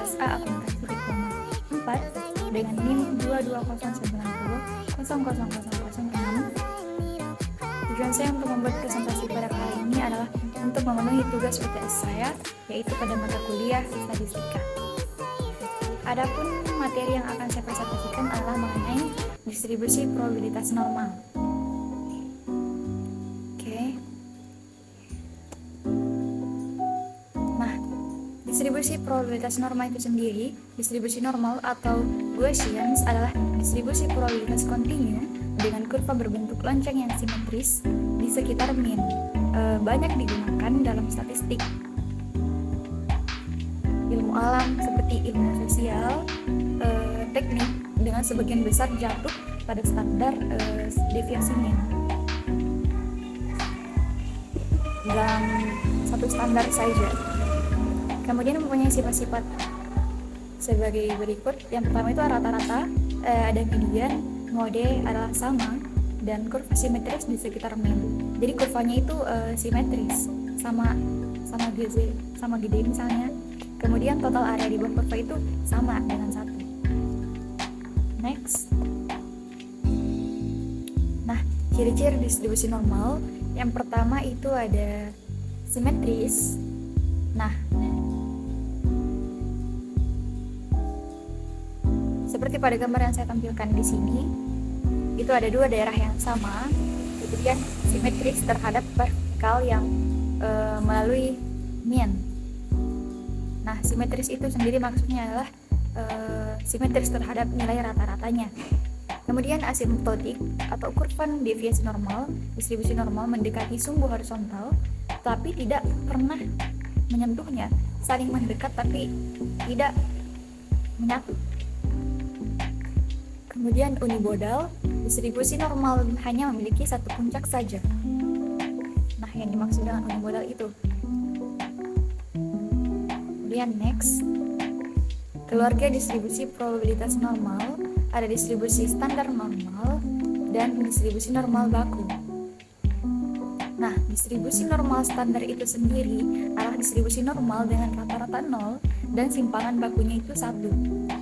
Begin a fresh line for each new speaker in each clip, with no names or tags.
kelas A akuntansi diploma 4 dengan NIM 22090000006. Tujuan saya untuk membuat presentasi pada kali ini adalah untuk memenuhi tugas UTS saya, yaitu pada mata kuliah statistika. Adapun materi yang akan saya presentasikan adalah mengenai distribusi probabilitas normal. Distribusi probabilitas normal itu sendiri, distribusi normal atau Gaussian adalah distribusi probabilitas kontinu dengan kurva berbentuk lonceng yang simetris di sekitar mean. Banyak digunakan dalam statistik, ilmu alam seperti ilmu sosial, teknik dengan sebagian besar jatuh pada standar deviasi mean. Dalam satu standar saja. Kemudian mempunyai sifat-sifat sebagai berikut. Yang pertama itu rata-rata, ada median, mode adalah sama, dan kurva simetris di sekitar mean. Jadi kurvanya itu simetris, sama gede misalnya. Kemudian total area di bawah kurva itu sama dengan 1. Next. Nah, ciri-ciri distribusi normal yang pertama itu ada simetris. Nah, seperti pada gambar yang saya tampilkan di sini, itu ada dua daerah yang sama, kemudian simetris terhadap vertikal yang melalui mean. Nah, simetris itu sendiri maksudnya adalah simetris terhadap nilai rata-ratanya. Kemudian asimptotik atau kurva deviasi normal, distribusi normal mendekati sumbu horizontal, tapi tidak pernah menyentuhnya, saling mendekat tapi tidak menyatu. Kemudian unibodal, distribusi normal hanya memiliki satu puncak saja. Nah, yang dimaksud dengan unibodal itu. Kemudian next, keluarga distribusi probabilitas normal, ada distribusi standar normal dan distribusi normal baku. Nah, distribusi normal standar itu sendiri adalah distribusi normal dengan rata-rata 0 dan simpangan bakunya itu 1.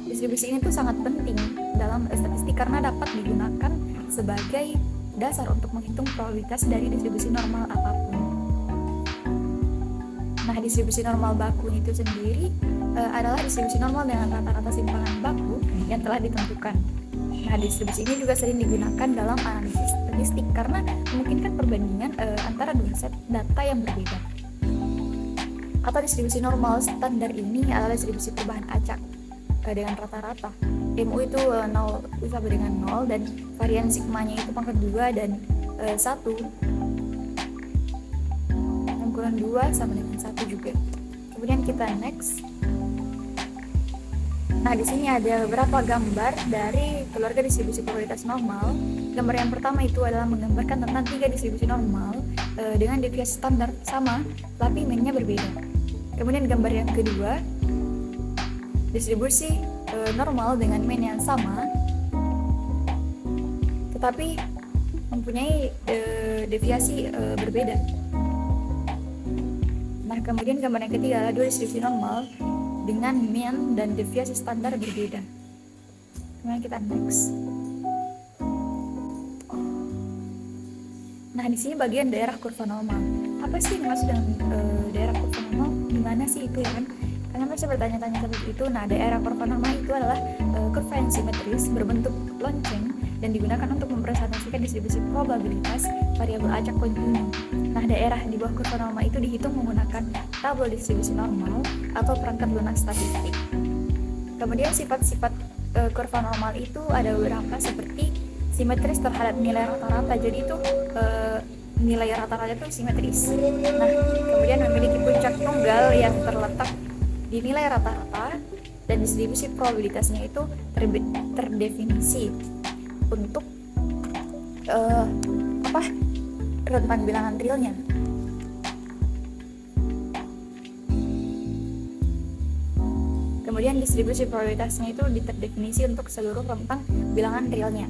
Distribusi ini tuh sangat penting dalam statistik karena dapat digunakan sebagai dasar untuk menghitung probabilitas dari distribusi normal apapun. Nah, distribusi normal baku itu sendiri adalah distribusi normal dengan rata-rata simpangan baku yang telah ditentukan. Nah, distribusi ini juga sering digunakan dalam analisis statistik karena memungkinkan perbandingan antara dua set data yang berbeda. Atau distribusi normal standar ini adalah distribusi perubahan acak dengan rata-rata. MU itu 0 sama dengan 0 dan varian sigmanya itu pangkat 2 dan 1. Ukuran 2 sama dengan 1 juga. Kemudian kita next. Nah, di sini ada beberapa gambar dari keluarga distribusi probabilitas normal. Gambar yang pertama itu adalah menggambarkan tentang 3 distribusi normal dengan deviasi standar sama, tapi mean-nya berbeda. Kemudian gambar yang kedua, distribusi normal dengan mean yang sama, tetapi mempunyai deviasi berbeda. Nah, kemudian gambar yang ketiga adalah 2 distribusi normal dengan mean dan deviasi standar berbeda. Kemudian kita next. Nah, di sini bagian daerah kurva normal. Apa sih yang dimaksud dengan daerah kurva normal? Gimana sih itu ya kan? Karena masih bertanya-tanya seperti itu. Nah, daerah kurva normal itu adalah kurva yang simetris berbentuk lonceng dan digunakan untuk mempresentasikan distribusi probabilitas variabel acak kontinu. Nah, daerah di bawah kurva normal itu dihitung menggunakan tabel distribusi normal atau perangkat lunak statistik. Kemudian sifat-sifat kurva normal itu ada beberapa seperti simetris terhadap nilai rata-rata. Jadi itu nilai rata-rata itu simetris. Nah, kemudian memiliki puncak tunggal yang terletak di nilai rata-rata dan distribusi probabilitasnya itu terdefinisi untuk rentang bilangan realnya. Kemudian distribusi probabilitasnya itu terdefinisi untuk seluruh rentang bilangan realnya.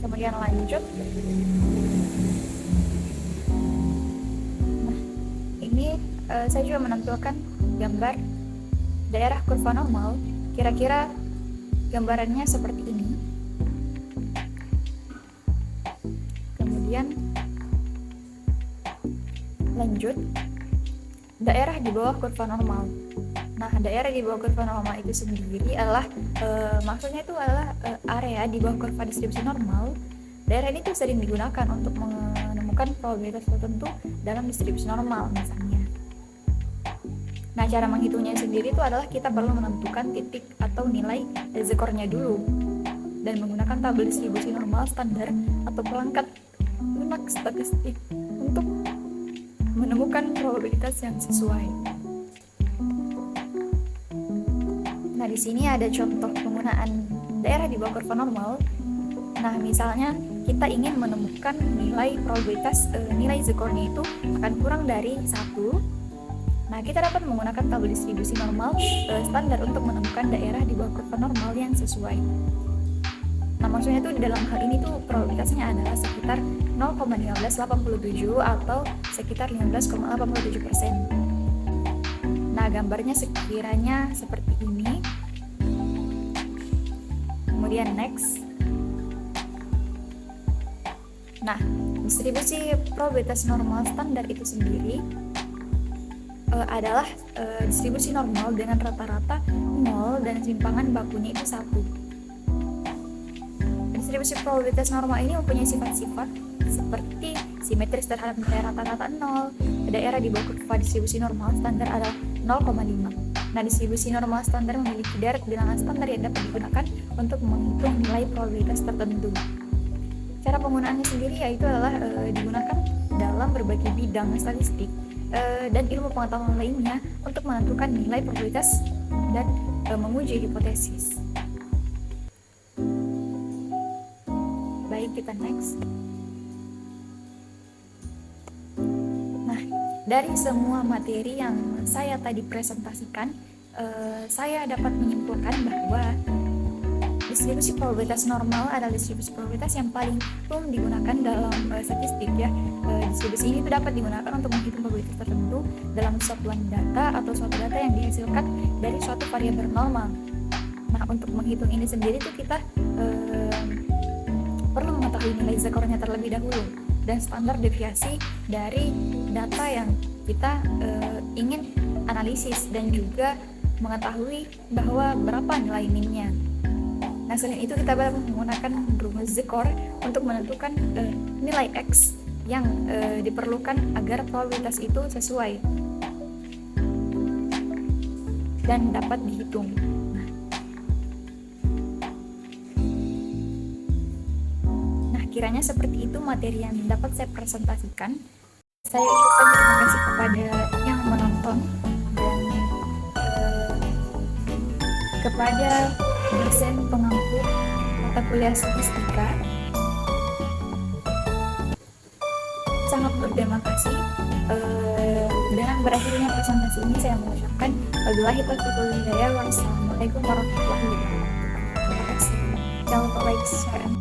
Kemudian lanjut. Nah, ini saya juga menampilkan gambar daerah kurva normal. Kira-kira gambarannya seperti ini. Kemudian lanjut, daerah di bawah kurva normal. Nah, daerah di bawah kurva normal itu sendiri adalah maksudnya itu adalah area di bawah kurva distribusi normal. Daerah ini tuh sering digunakan untuk menemukan probabilitas tertentu dalam distribusi normal misalnya. Nah, cara menghitungnya sendiri itu adalah kita perlu menentukan titik atau nilai z-score-nya dulu dan menggunakan tabel distribusi normal standar atau perangkat lunak statistik untuk menemukan probabilitas yang sesuai. Nah, di sini ada contoh penggunaan daerah di bawah kurva normal. Nah, misalnya kita ingin menemukan nilai probabilitas nilai z-score-nya itu akan kurang dari 1. Nah, kita dapat menggunakan tabel distribusi normal standar untuk menemukan daerah di bawah kurva normal yang sesuai. Nah, maksudnya tuh dalam hal ini tuh probabilitasnya adalah sekitar 0,1587 atau sekitar 15,87%. Nah, gambarnya sekiranya seperti ini. Kemudian next. Nah, distribusi probabilitas normal standar itu sendiri adalah distribusi normal dengan rata-rata 0 dan simpangan bakunya itu 1. Distribusi probabilitas normal ini mempunyai sifat-sifat seperti simetris terhadap nilai rata-rata 0. Daerah di bawah kurva distribusi normal standar adalah 0,5. Nah, distribusi normal standar memiliki deret bilangan standar yang dapat digunakan untuk menghitung nilai probabilitas tertentu. Cara penggunaannya sendiri yaitu adalah digunakan dalam berbagai bidang statistik dan ilmu pengetahuan lainnya untuk menentukan nilai probabilitas dan menguji hipotesis. Baik, kita next. Nah, dari semua materi yang saya tadi presentasikan, saya dapat menyimpulkan bahwa distribusi probabilitas normal adalah distribusi probabilitas yang paling umum digunakan dalam statistik ya. Distribusi ini dapat digunakan untuk menghitung probabilitas tertentu dalam satuan data atau suatu data yang dihasilkan dari suatu variabel normal. Nah, untuk menghitung ini sendiri tuh kita perlu mengetahui nilai z-score-nya terlebih dahulu dan standar deviasi dari data yang kita ingin analisis dan juga mengetahui bahwa berapa nilai min-nya. Nah, selain itu kita dapat menggunakan rumus z-score untuk menentukan nilai x yang diperlukan agar probabilitas itu sesuai dan dapat dihitung. Nah, kiranya seperti itu materi yang dapat saya presentasikan. Saya ucapkan terima kasih kepada yang menonton dan kepada dosen pengampu mata kuliah statistika. Sangat berterima kasih. Dengan berakhirnya presentasi ini saya mengucapkan wabillahi taufiq wal hidayah. Wassalamualaikum warahmatullahi wabarakatuh. Terima kasih. Jangan lupa like, share, and